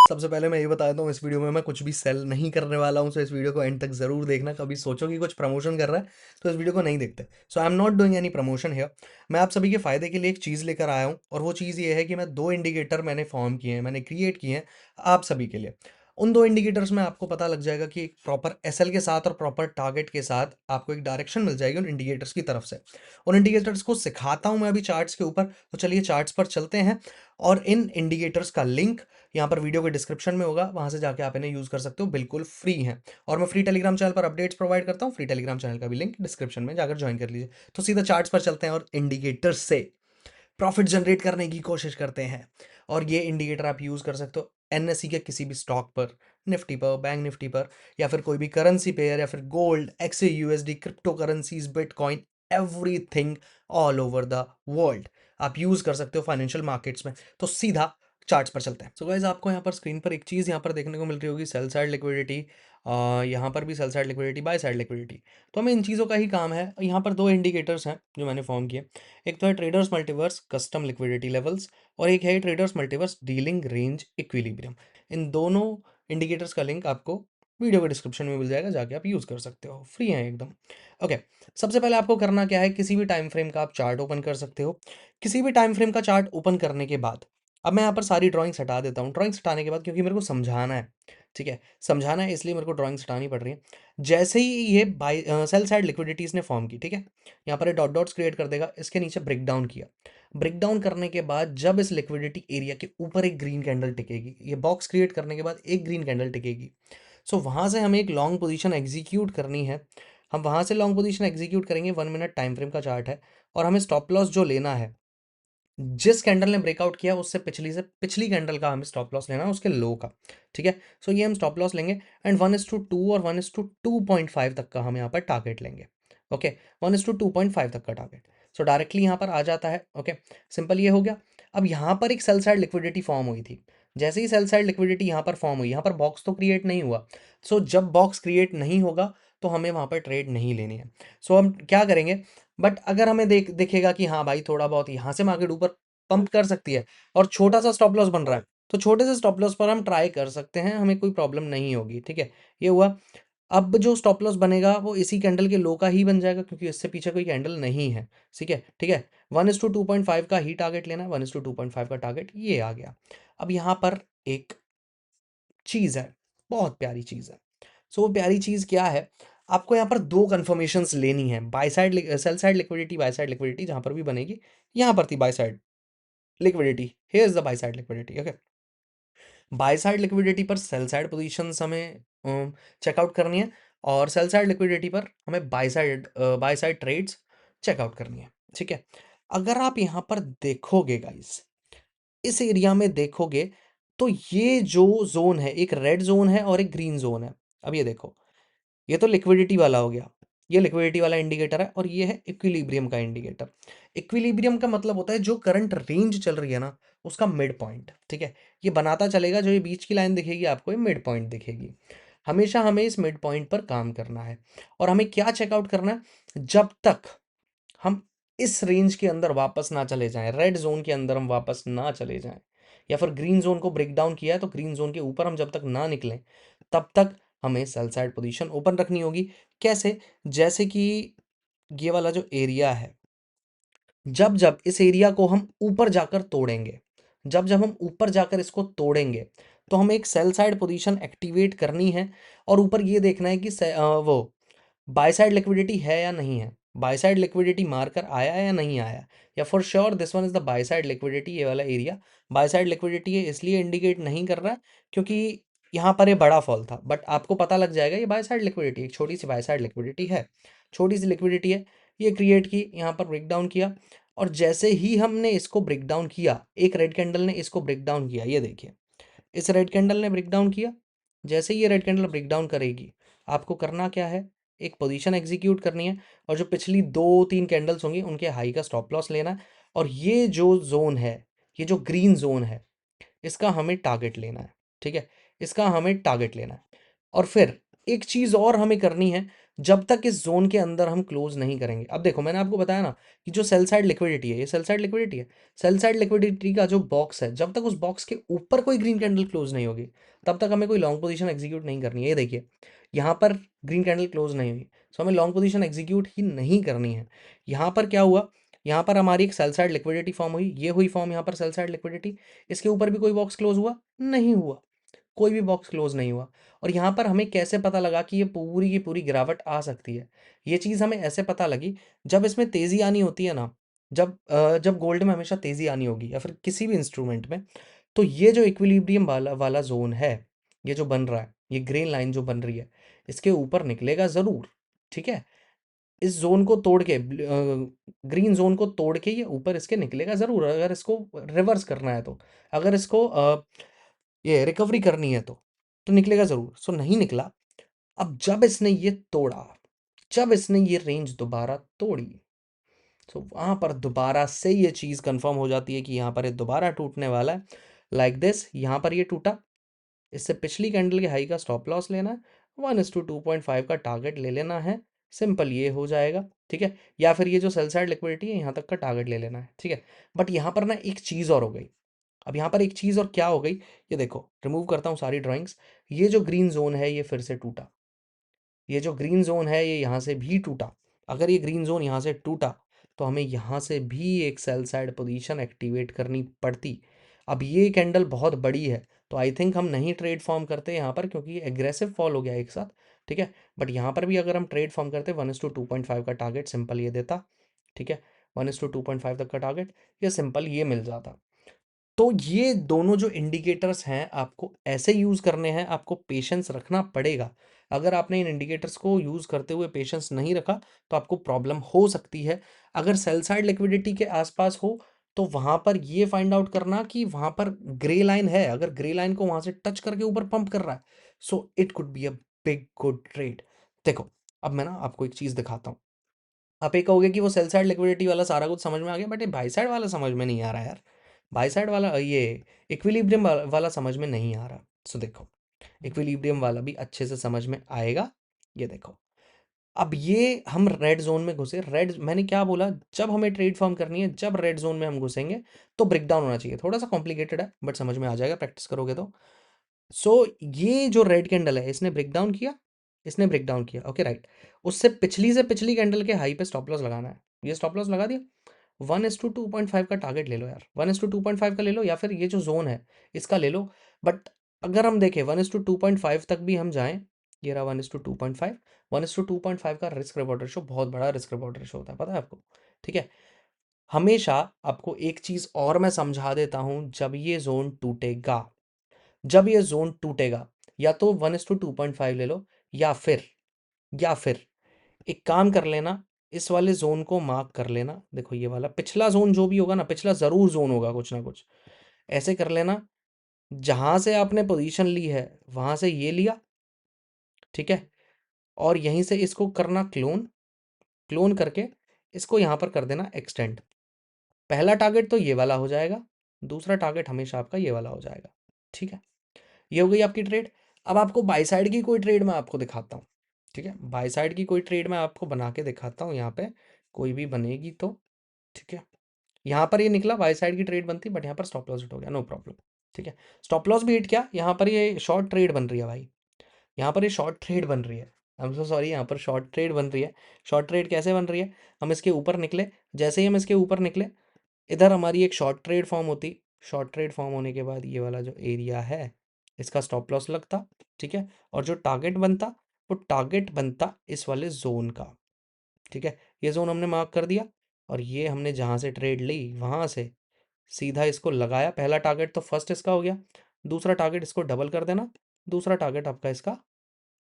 सबसे पहले मैं ये बता देता हूँ, इस वीडियो में मैं कुछ भी सेल नहीं करने वाला हूँ, सो इस वीडियो को एंड तक ज़रूर देखना। कभी सोचो कि कुछ प्रमोशन कर रहा है तो इस वीडियो को नहीं देखते। So I am not doing any promotion here. मैं आप सभी के फ़ायदे के लिए एक चीज़ लेकर आया हूँ, और वो चीज़ ये है कि मैं 2 इंडिकेटर मैंने फ़ॉर्म किए हैं, मैंने क्रिएट किए हैं आप सभी के लिए। उन 2 इंडिकेटर्स में आपको पता लग जाएगा कि एक प्रॉपर एसएल के साथ और प्रॉपर टारगेट के साथ आपको एक डायरेक्शन मिल जाएगी उन इंडिकेटर्स की तरफ से। उन इंडिकेटर्स को सिखाता हूँ मैं अभी चार्ट्स के ऊपर, तो चलिए चार्ट्स पर चलते हैं। और इन इंडिकेटर्स का लिंक यहाँ पर वीडियो के डिस्क्रिप्शन में होगा, वहाँ से जाके आप इन्हें यूज़ कर सकते हो, बिल्कुल फ्री हैं। और मैं फ्री टेलीग्राम चैनल पर अपडेट्स प्रोवाइड करता हूँ, फ्री टेलीग्राम चैनल का भी लिंक डिस्क्रिप्शन में जाकर ज्वाइन कर लीजिए। तो सीधा चार्ट्स पर चलते हैं और इंडिकेटर्स से प्रॉफिट जनरेट करने की कोशिश करते हैं। और ये इंडिकेटर आप यूज़ कर सकते हो एनएससी के किसी भी स्टॉक पर, निफ्टी पर, बैंक निफ्टी पर, या फिर कोई भी करेंसी पेयर, या फिर गोल्ड, एक्से USD, crypto currencies, bitcoin, everything all over the world आप यूज़ कर सकते हो फाइनेंशियल मार्केट्स में। तो सीधा चार्ट्स पर चलते हैं। सो गाइस, आपको यहाँ पर स्क्रीन पर एक चीज़ यहाँ पर देखने को मिल रही होगी, सेल साइड लिक्विडिटी। यहाँ पर भी sell side liquidity, by side liquidity. तो हमें इन चीज़ों का ही काम है। यहाँ पर 2 इंडिकेटर्स हैं जो मैंने फॉर्म किए। एक तो है traders multiverse custom liquidity levels, और एक है traders multiverse dealing range equilibrium. इन दोनों इंडिकेटर्स का लिंक आपको वीडियो के डिस्क्रिप्शन में मिल जाएगा, जाके आप यूज़ कर सकते हो, फ्री है एकदम। ओके, सबसे पहले आपको करना क्या है, किसी भी टाइम फ्रेम का आप चार्ट ओपन कर सकते हो। किसी भी टाइम फ्रेम का चार्ट ओपन करने के बाद, अब मैं यहाँ पर सारी ड्राइंग्स हटा देता हूँ। ड्राइंग्स हटाने के बाद, क्योंकि मेरे को समझाना है, ठीक है, समझाना है, इसलिए मेरे को ड्राइंग्स हटानी पड़ रही है। जैसे ही ये बाई सेल साइड लिक्विडिटीज़ ने फॉर्म की, ठीक है, यहाँ पर ये डॉट डॉट्स क्रिएट कर देगा, इसके नीचे ब्रेक डाउन किया। ब्रेक डाउन करने के बाद जब इस लिक्विडिटी एरिया के ऊपर एक ग्रीन कैंडल टिकेगी, ये बॉक्स क्रिएट करने के बाद एक ग्रीन कैंडल टिकेगी, सो वहाँ से हमें एक लॉन्ग पोजीशन एग्जीक्यूट करनी है। हम वहाँ से लॉन्ग पोजीशन एग्जीक्यूट करेंगे, 1 मिनट टाइम फ्रेम का चार्ट है, और हमें स्टॉप लॉस जो लेना है, जिस कैंडल ने ब्रेकआउट किया उससे पिछली कैंडल का हमें स्टॉप लॉस लेना है, उसके लो का, ठीक है। सो ये हम स्टॉप लॉस लेंगे, एंड 1:2 और 1:2.5 तक का हम यहाँ पर टारगेट लेंगे। ओके, 1:2.5 तक का टारगेट। सो डायरेक्टली यहाँ पर आ जाता है। ओके, सिंपल ये हो गया। अब यहाँ पर एक सेल साइड लिक्विडिटी फॉर्म हुई थी। जैसे ही सेल साइड लिक्विडिटी यहाँ पर फॉर्म हुई, यहाँ पर बॉक्स तो क्रिएट नहीं हुआ। सो जब बॉक्स क्रिएट नहीं होगा तो हमें वहाँ पर ट्रेड नहीं लेनी है। सो हम क्या करेंगे, बट अगर हमें दिखेगा कि हाँ भाई, थोड़ा बहुत यहाँ से मार्केट ऊपर पंप कर सकती है और छोटा सा स्टॉप लॉस बन रहा है, तो छोटे से स्टॉप लॉस पर हम ट्राई कर सकते हैं, हमें कोई प्रॉब्लम नहीं होगी, ठीक है। ये हुआ। अब जो स्टॉप लॉस बनेगा वो इसी कैंडल के लो का ही बन जाएगा, क्योंकि इससे पीछे कोई कैंडल नहीं है, ठीक है, ठीक है। 1:2.5 का ही टारगेट लेना है, 1:2.5 का टारगेट ये आ गया। अब यहाँ पर एक चीज़ है, बहुत प्यारी चीज़ है। सो वो प्यारी चीज़ क्या है, आपको यहाँ पर 2 कन्फर्मेशंस लेनी है, by side sell side liquidity, by side liquidity जहाँ पर भी बनेगी। यहाँ पर थी by side liquidity, here is the by side liquidity. Okay, by side liquidity पर सेल साइड पोजीशंस हमें चेकआउट करनी है, और सेल साइड लिक्विडिटी पर हमें बाय साइड ट्रेड्स चेकआउट करनी है, ठीक है। अगर आप यहाँ पर देखोगे गाइस, इस एरिया में देखोगे, तो ये जो जोन है, एक रेड जोन है और एक ग्रीन जोन है। अब ये देखो, ये तो लिक्विडिटी वाला हो गया, ये लिक्विडिटी वाला इंडिकेटर है, और ये है इक्विलिब्रियम का इंडिकेटर। इक्विलिब्रियम का मतलब होता है जो करंट रेंज चल रही है ना, उसका मिड पॉइंट, ठीक है। ये बनाता चलेगा, जो ये बीच की लाइन दिखेगी आपको, ये मिड पॉइंट दिखेगी। हमेशा हमें इस मिड पॉइंट पर काम करना है, और हमें क्या चेकआउट करना है, जब तक हम इस रेंज के अंदर वापस ना चले जाएं, रेड जोन के अंदर हम वापस ना चले जाएं, या फिर ग्रीन जोन को ब्रेक डाउन किया है तो ग्रीन जोन के ऊपर हम जब तक ना निकलें, तब तक हमें सेल साइड पोजीशन ओपन रखनी होगी। कैसे, जैसे कि ये वाला जो एरिया है, जब जब इस एरिया को हम ऊपर जाकर तोड़ेंगे, जब जब हम ऊपर जाकर इसको तोड़ेंगे, तो हमें एक सेल साइड पोजीशन एक्टिवेट करनी है, और ऊपर ये देखना है कि वो बाय साइड लिक्विडिटी है या नहीं है, बाय साइड लिक्विडिटी मारकर आया है या नहीं आया, या for sure this one is the by side liquidity. ये वाला एरिया बाय साइड लिक्विडिटी है, इसलिए इंडिकेट नहीं कर रहा है क्योंकि यहाँ पर ये बड़ा फॉल था, बट आपको पता लग जाएगा ये बाय साइड लिक्विडिटी, एक छोटी सी बाय साइड लिक्विडिटी है, छोटी सी लिक्विडिटी है। ये क्रिएट की, यहाँ पर ब्रेक डाउन किया, और जैसे ही हमने इसको ब्रेक डाउन किया, एक रेड कैंडल ने इसको ब्रेक डाउन किया, ये देखिए, इस रेड कैंडल ने ब्रेक डाउन किया। जैसे ही ये रेड कैंडल ब्रेक डाउन करेगी, आपको करना क्या है, एक पोजीशन एग्जीक्यूट करनी है, और जो पिछली 2-3 कैंडल्स होंगी उनके हाई का स्टॉप लॉस लेना है, और ये जो जोन है, ये जो ग्रीन जोन है, इसका हमें टारगेट लेना है, ठीक है, इसका हमें टारगेट लेना है। और फिर एक चीज़ और हमें करनी है, जब तक इस जोन के अंदर हम क्लोज नहीं करेंगे। अब देखो मैंने आपको बताया ना कि जो सेल साइड लिक्विडिटी है, ये सेल साइड लिक्विडिटी है। सेल साइड लिक्विडिटी का जो बॉक्स है, जब तक उस बॉक्स के ऊपर कोई ग्रीन कैंडल क्लोज नहीं होगी तब तक हमें कोई लॉन्ग पोजीशन एग्जीक्यूट नहीं करनी है। ये देखिए यहाँ पर ग्रीन कैंडल क्लोज नहीं हुई, सो हमें लॉन्ग पोजीशन एग्जीक्यूट ही नहीं करनी है। यहाँ पर क्या हुआ, यहाँ पर हमारी एक सेल साइड लिक्विडिटी फॉर्म हुई, ये हुई फॉर्म यहाँ पर सेल साइड लिक्विडिटी। इसके ऊपर भी कोई बॉक्स क्लोज हुआ नहीं हुआ, कोई भी बॉक्स क्लोज नहीं हुआ। और यहाँ पर हमें कैसे पता लगा कि ये पूरी की पूरी गिरावट आ सकती है? ये चीज़ हमें ऐसे पता लगी, जब इसमें तेज़ी आनी होती है ना, जब गोल्ड में हमेशा तेज़ी आनी होगी या फिर किसी भी इंस्ट्रूमेंट में, तो ये जो इक्विलिब्रियम वाला वाला जोन है, ये जो बन रहा है, ये ग्रीन लाइन जो बन रही है, इसके ऊपर निकलेगा ज़रूर। ठीक है, इस जोन को तोड़ के ग्रीन जोन को तोड़ के ये ऊपर इसके निकलेगा ज़रूर, अगर इसको रिवर्स करना है तो। अगर इसको ये रिकवरी करनी है तो निकलेगा ज़रूर। सो नहीं निकला। अब जब इसने ये तोड़ा, जब इसने ये रेंज दोबारा तोड़ी, तो वहाँ पर दोबारा से ये चीज़ कंफर्म हो जाती है कि यहाँ पर ये दोबारा टूटने वाला है। लाइक दिस, यहाँ पर ये टूटा, इससे पिछली कैंडल के हाई का स्टॉप लॉस लेना है, 1:2.5 का टारगेट ले लेना है। सिंपल ये हो जाएगा। ठीक है, या फिर ये जो सेल साइड लिक्विडिटी है यहाँ तक का टारगेट ले लेना है। ठीक है, बट यहाँ पर ना एक चीज़ और हो गई। अब यहाँ पर एक चीज़ और क्या हो गई, ये देखो, रिमूव करता हूँ सारी ड्राइंग्स। ये जो ग्रीन जोन है ये फिर से टूटा, ये जो ग्रीन जोन है ये यहाँ से भी टूटा। अगर ये ग्रीन जोन यहाँ से टूटा तो हमें यहाँ से भी एक सेल साइड पोजीशन एक्टिवेट करनी पड़ती। अब ये कैंडल बहुत बड़ी है, तो आई थिंक हम नहीं ट्रेड फॉर्म करते यहाँ पर, क्योंकि ये एग्रेसिव फॉल हो गया एक साथ। ठीक है, बट यहाँ पर भी अगर हम ट्रेड फॉर्म करते 1:2.5 का टारगेट सिंपल ये देता। ठीक है, 1:2.5 तक का टारगेट ये सिंपल ये मिल जाता। तो ये दोनों जो इंडिकेटर्स हैं आपको ऐसे यूज़ करने हैं, आपको पेशेंस रखना पड़ेगा। अगर आपने इन इंडिकेटर्स को यूज़ करते हुए पेशेंस नहीं रखा तो आपको प्रॉब्लम हो सकती है। अगर सेल साइड लिक्विडिटी के आसपास हो तो वहाँ पर ये फाइंड आउट करना कि वहाँ पर ग्रे लाइन है, अगर ग्रे लाइन को वहाँ से टच करके ऊपर पंप कर रहा है, so it could be a big good trade. देखो, अब मैं ना आपको एक चीज़ दिखाता हूँ। आप ये कहोगे कि वो सेल साइड लिक्विडिटी वाला सारा कुछ समझ में आ गया, बट ये बाई साइड वाला समझ में नहीं आ रहा यार। बाई साइड वाला ये इक्विलिब्रियम वाला समझ में नहीं आ रहा। सो देखो, इक्विलिब्रियम वाला भी अच्छे से समझ में आएगा। ये देखो, अब ये हम रेड जोन में घुसे। रेड, मैंने क्या बोला, जब हमें ट्रेड फॉर्म करनी है, जब रेड जोन में हम घुसेंगे तो ब्रेकडाउन होना चाहिए। थोड़ा सा कॉम्प्लिकेटेड है बट समझ में आ जाएगा प्रैक्टिस करोगे तो। सो ये जो रेड कैंडल है इसने ब्रेक डाउन किया, इसने ब्रेक डाउन किया, ओके राइट। उससे पिछली कैंडल के हाई पे स्टॉप लॉस लगाना है। ये स्टॉप लॉस लगा दिया। 1:2.5 का टारगेट ले लो यार, 1:2.5 का ले लो, या फिर ये जो जोन है इसका ले लो। बट अगर हम देखें 1:2.5 तक भी हम जाएं, ये रहा 1:2.5। 1:2.5 का रिस्क रिवॉर्ड रेशो बहुत बड़ा रिस्क रिवॉर्ड रेशो होता है, पता है आपको? ठीक है, हमेशा आपको एक चीज़ और मैं समझा देता हूँ, जब ये जोन टूटेगा, जब ये जोन टूटेगा, या तो 1:2.5 ले लो, या फिर एक काम कर लेना, इस वाले जोन को मार्क कर लेना। देखो ये वाला पिछला जोन जो भी होगा ना, पिछला जरूर जोन होगा कुछ ना कुछ, ऐसे कर लेना। जहां से आपने पोजीशन ली है वहां से ये लिया, ठीक है, और यहीं से इसको करना क्लोन, क्लोन करके इसको यहां पर कर देना एक्सटेंड। पहला टारगेट तो ये वाला हो जाएगा, दूसरा टारगेट हमेशा आपका ये वाला हो जाएगा। ठीक है, ये हो गई आपकी ट्रेड। अब आपको बाई साइड की कोई ट्रेड मैं आपको दिखाता हूँ। ठीक है, बाई साइड की कोई ट्रेड मैं आपको बना के दिखाता हूँ, यहाँ पे कोई भी बनेगी तो। ठीक है, यहाँ पर ये निकला बाई साइड की ट्रेड बनती, बट यहाँ पर स्टॉप लॉस हिट हो गया, नो प्रॉब्लम। ठीक है, स्टॉप लॉस भी हिट किया, यहाँ पर ये शॉर्ट ट्रेड बन रही है भाई, यहाँ पर ये शॉर्ट ट्रेड बन रही है। आई एम सो सॉरी, यहाँ पर शॉर्ट ट्रेड बन रही है। शॉर्ट ट्रेड कैसे बन रही है, हम इसके ऊपर निकले, जैसे ही हम इसके ऊपर निकले, इधर हमारी एक शॉर्ट ट्रेड फॉर्म होती। शॉर्ट ट्रेड फॉर्म होने के बाद ये वाला जो एरिया है इसका स्टॉप लॉस लगता। ठीक है, और जो टारगेट बनता वो टारगेट बनता इस वाले जोन का। ठीक है, ये जोन हमने मार्क कर दिया, और ये हमने जहाँ से ट्रेड ली वहाँ से सीधा इसको लगाया। पहला टारगेट तो फर्स्ट इसका हो गया, दूसरा टारगेट इसको डबल कर देना, दूसरा टारगेट आपका इसका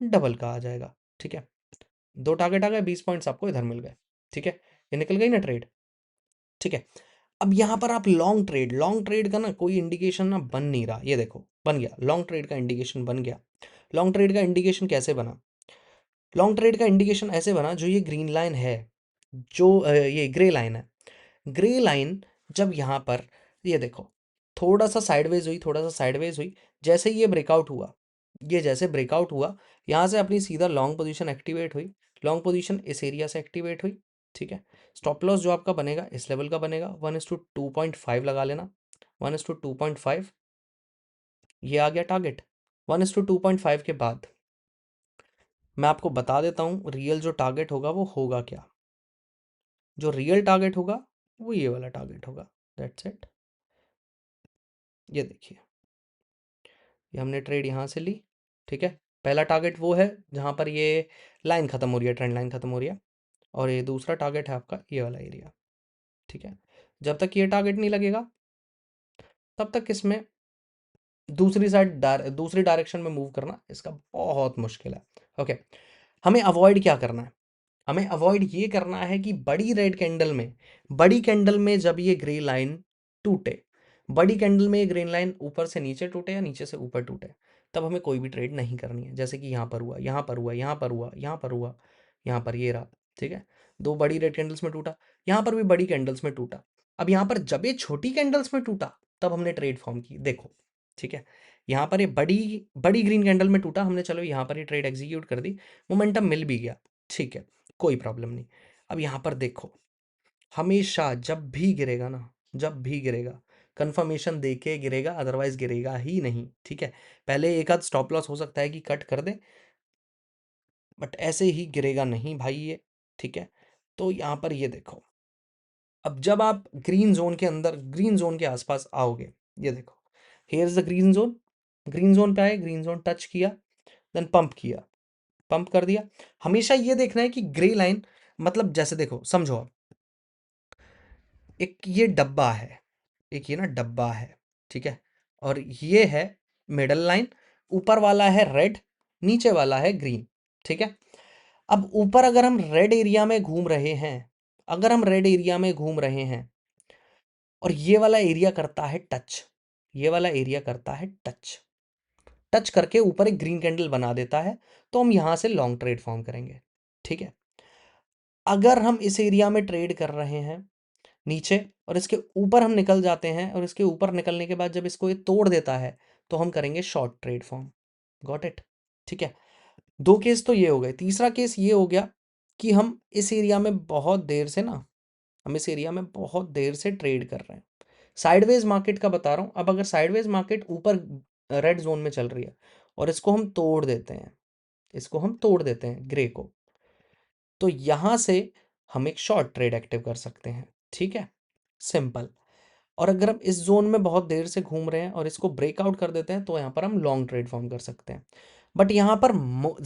डबल का आ जाएगा। ठीक है, दो टारगेट आ गए, 20 पॉइंट्स आपको इधर मिल गए। ठीक है, ये निकल गई ना ट्रेड। ठीक है, अब यहाँ पर आप लॉन्ग ट्रेड का ना कोई इंडिकेशन ना बन नहीं रहा। ये देखो बन गया, लॉन्ग ट्रेड का इंडिकेशन बन गया। लॉन्ग ट्रेड का इंडिकेशन कैसे बना, लॉन्ग ट्रेड का इंडिकेशन ऐसे बना, जो ये ग्रीन लाइन है, जो ये ग्रे लाइन है, ग्रे लाइन जब यहाँ पर ये देखो थोड़ा सा साइडवेज हुई, थोड़ा सा साइडवेज हुई, जैसे ही ये ब्रेकआउट हुआ, ये जैसे ब्रेकआउट हुआ, यहाँ से अपनी सीधा लॉन्ग पोजीशन एक्टिवेट हुई, लॉन्ग पोजीशन इस एरिया से एक्टिवेट हुई, ठीक है। स्टॉप लॉस जो आपका बनेगा इस लेवल का बनेगा, 1:2.5 लगा लेना, 1:2.5, ये आ गया टारगेट। 1:2.5 के बाद मैं आपको बता देता हूँ रियल जो टारगेट होगा वो होगा क्या। जो रियल टारगेट होगा वो ये वाला टारगेट होगा, दैट्स इट। ये देखिए, ये हमने ट्रेड यहाँ से ली, ठीक है। पहला टारगेट वो है जहाँ पर ये लाइन खत्म हो रही है, ट्रेंड लाइन खत्म हो रही है, और ये दूसरा टारगेट है आपका ये वाला एरिया, ठीक है। जब तक ये टारगेट नहीं लगेगा तब तक इसमें दूसरी डायरेक्शन में मूव करना इसका बहुत मुश्किल है। ओके, हमें अवॉइड क्या करना है? हमें अवॉइड ये करना है कि बड़ी कैंडल में जब ये ग्रे लाइन टूटे, बड़ी कैंडल में ये ग्रीन लाइन ऊपर से नीचे टूटे या नीचे से ऊपर टूटे, तब हमें कोई भी ट्रेड नहीं करनी है। जैसे कि यहाँ पर हुआ, यहाँ पर हुआ, यहाँ पर हुआ, यहाँ पर हुआ, यहाँ पर ये रहा, ठीक है। दो बड़ी रेड कैंडल्स में टूटा, यहाँ पर भी बड़ी कैंडल्स में टूटा। अब यहाँ पर जब ये छोटी कैंडल्स में टूटा तब हमने ट्रेड फॉर्म की, देखो, ठीक है। यहाँ पर ये बड़ी बड़ी ग्रीन कैंडल में टूटा, हमने चलो यहाँ पर ये ट्रेड एग्जीक्यूट कर दी, मोमेंटम मिल भी गया, ठीक है, कोई प्रॉब्लम नहीं। अब यहाँ पर देखो, हमेशा जब भी गिरेगा ना, जब भी गिरेगा कंफर्मेशन देके गिरेगा, अदरवाइज गिरेगा ही नहीं, ठीक है। पहले एक आध स्टॉप लॉस हो सकता है कि कट कर दे, बट ऐसे ही गिरेगा नहीं भाई ये, ठीक है। तो यहाँ पर ये देखो, अब जब आप ग्रीन जोन के अंदर, ग्रीन जोन के आसपास आओगे, ये देखो, here is the green zone, green zone पे आए, ग्रीन जोन टच किया, देन पंप किया, पंप कर दिया। हमेशा ये देखना है कि ग्रे लाइन, मतलब जैसे देखो, समझो आप, एक ये डब्बा है, एक ये ना डब्बा है, ठीक है, और ये है मिडल लाइन, ऊपर वाला है रेड, नीचे वाला है ग्रीन, ठीक है। अब ऊपर अगर हम रेड एरिया में घूम रहे हैं, अगर हम रेड एरिया में घूम रहे हैं और ये वाला एरिया करता है टच, ये वाला एरिया करता है टच, टच करके ऊपर एक ग्रीन कैंडल बना देता है, तो हम यहां से लॉन्ग ट्रेड फॉर्म करेंगे, ठीक है। अगर हम इस एरिया में ट्रेड कर रहे हैं नीचे और इसके ऊपर हम निकल जाते हैं, और इसके ऊपर निकलने के बाद जब इसको ये तोड़ देता है तो हम करेंगे short trade form, got it, ठीक है। दो केस तो ये हो गए। तीसरा केस ये हो गया कि हम इस एरिया में बहुत देर से ना, हम इस एरिया में बहुत देर से ट्रेड कर रहे हैं, साइडवेज मार्केट का बता रहा हूं। अब अगर साइडवेज मार्केट ऊपर रेड जोन में चल रही है और इसको हम तोड़ देते हैं, इसको हम तोड़ देते हैं ग्रे को, तो यहां से हम एक शॉर्ट ट्रेड एक्टिव कर सकते हैं, ठीक है, सिंपल। और अगर हम इस जोन में बहुत देर से घूम रहे हैं और इसको ब्रेकआउट कर देते हैं तो यहाँ पर हम लॉन्ग ट्रेड फॉर्म कर सकते हैं। बट यहाँ पर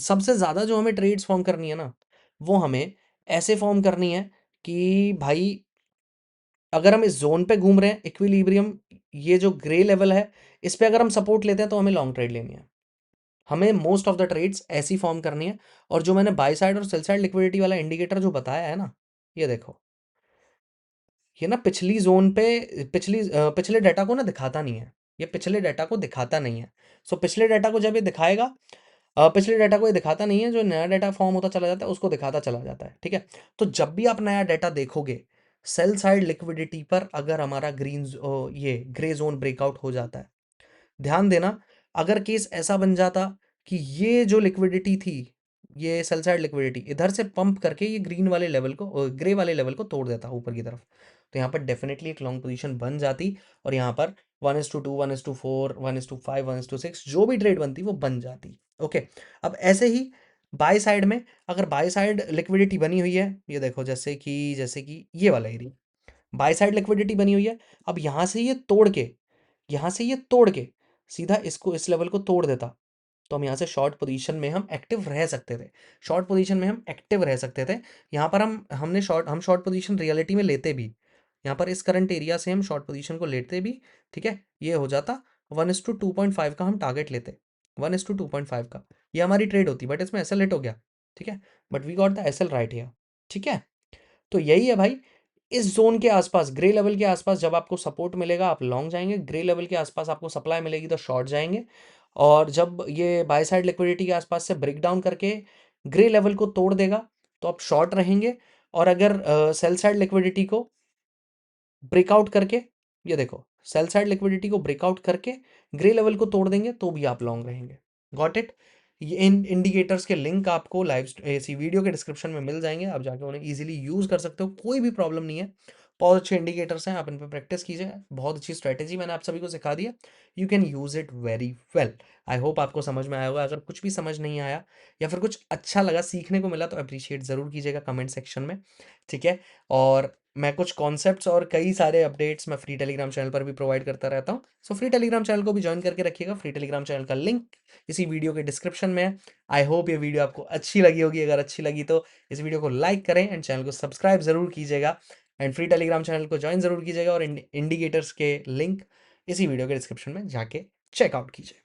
सबसे ज़्यादा जो हमें ट्रेड्स फॉर्म करनी है ना, वो हमें ऐसे फॉर्म करनी है कि भाई, अगर हम इस जोन पे घूम रहे हैं इक्विलिब्रियम, ये जो ग्रे लेवल है, इस पे अगर हम सपोर्ट लेते हैं तो हमें लॉन्ग ट्रेड लेनी है। हमें मोस्ट ऑफ द ट्रेड्स ऐसी फॉर्म करनी है। और जो मैंने बाय साइड और सेल साइड लिक्विडिटी वाला इंडिकेटर जो बताया है ना, ये देखो, ये ना पिछली जोन पे, पिछले डाटा को ना दिखाता नहीं है, ये पिछले डाटा को दिखाता नहीं है। सो पिछले डाटा को जब ये दिखाएगा, पिछले डाटा को ये दिखाता नहीं है, जो नया डाटा फॉर्म होता चला जाता है उसको दिखाता चला जाता है, ठीक है। तो जब भी आप नया डाटा देखोगे, सेल साइड लिक्विडिटी पर अगर हमारा ये ग्रे जोन ब्रेकआउट हो जाता है, ध्यान देना, अगर केस ऐसा बन जाता कि ये जो लिक्विडिटी थी, ये सेल साइड लिक्विडिटी इधर से पंप करके ये ग्रीन वाले लेवल को, ग्रे वाले लेवल को तोड़ देता ऊपर की तरफ, तो यहाँ पर डेफिनेटली एक लॉन्ग पोजीशन बन जाती, और यहाँ पर 1:2, 1:4, 1:5, 1:6 जो भी ट्रेड बनती वो बन जाती। ओके, अब ऐसे ही बाय साइड में, अगर बाय साइड लिक्विडिटी बनी हुई है, ये देखो, जैसे कि ये वाला एरिया बाय साइड लिक्विडिटी बनी हुई है, अब यहाँ से ये तोड़ के सीधा इसको, इस लेवल को तोड़ देता, तो हम यहाँ से शॉर्ट पोजीशन में हम एक्टिव रह सकते थे, शॉर्ट पोजीशन में हम एक्टिव रह सकते थे। यहाँ पर हम शॉर्ट पोजीशन रियलिटी में लेते भी, यहाँ पर इस करंट एरिया से हम शॉर्ट पोजीशन को लेते भी, ठीक है। ये हो जाता 1:2.5 का हम टारगेट लेते, 1:2.5 का ये हमारी ट्रेड होती, बट इसमें एसएल हिट हो गया, ठीक है, but we got the SL right here, ठीक है। तो यही है भाई, इस जोन के आसपास, ग्रे लेवल के आसपास जब आपको सपोर्ट मिलेगा आप लॉन्ग जाएंगे, ग्रे लेवल के आसपास आपको सप्लाई मिलेगी तो शॉर्ट जाएंगे, और जब ये बाय साइड लिक्विडिटी के आसपास से ब्रेक डाउन करके ग्रे लेवल को तोड़ देगा तो आप शॉर्ट रहेंगे। और अगर सेल साइड लिक्विडिटी को ब्रेकआउट करके, ये देखो, सेल साइड लिक्विडिटी को ब्रेकआउट करके ग्रे लेवल को तोड़ देंगे तो भी आप लॉन्ग रहेंगे। Got it? ये इन इंडिकेटर्स के लिंक आपको लाइव इसी वीडियो के डिस्क्रिप्शन में मिल जाएंगे, आप जाके उन्हें इजीली यूज़ कर सकते हो, कोई भी प्रॉब्लम नहीं है। बहुत अच्छे इंडिकेटर्स हैं, आप इन पे प्रैक्टिस कीजिए। बहुत अच्छी स्ट्रैटेजी मैंने आप सभी को सिखा दी है, you can use it very well. I hope आपको समझ में आया होगा। अगर कुछ भी समझ नहीं आया या फिर कुछ अच्छा लगा, सीखने को मिला, तो अप्रिशिएट ज़रूर कीजिएगा कमेंट सेक्शन में, ठीक है? और मैं कुछ कॉन्सेप्ट्स और कई सारे अपडेट्स मैं फ्री टेलीग्राम चैनल पर भी प्रोवाइड करता रहता हूँ। सो फ्री टेलीग्राम चैनल को भी ज्वाइन करके रखिएगा। फ्री टेलीग्राम चैनल का लिंक इसी वीडियो के डिस्क्रिप्शन में है। आई होप ये वीडियो आपको अच्छी लगी होगी। अगर अच्छी लगी तो इस वीडियो को लाइक करें एंड चैनल को सब्सक्राइब ज़रूर कीजिएगा एंड फ्री टेलीग्राम चैनल को ज्वाइन ज़रूर कीजिएगा और इंडिकेटर्स के लिंक इसी वीडियो के डिस्क्रिप्शन में जाके चेकआउट कीजिए।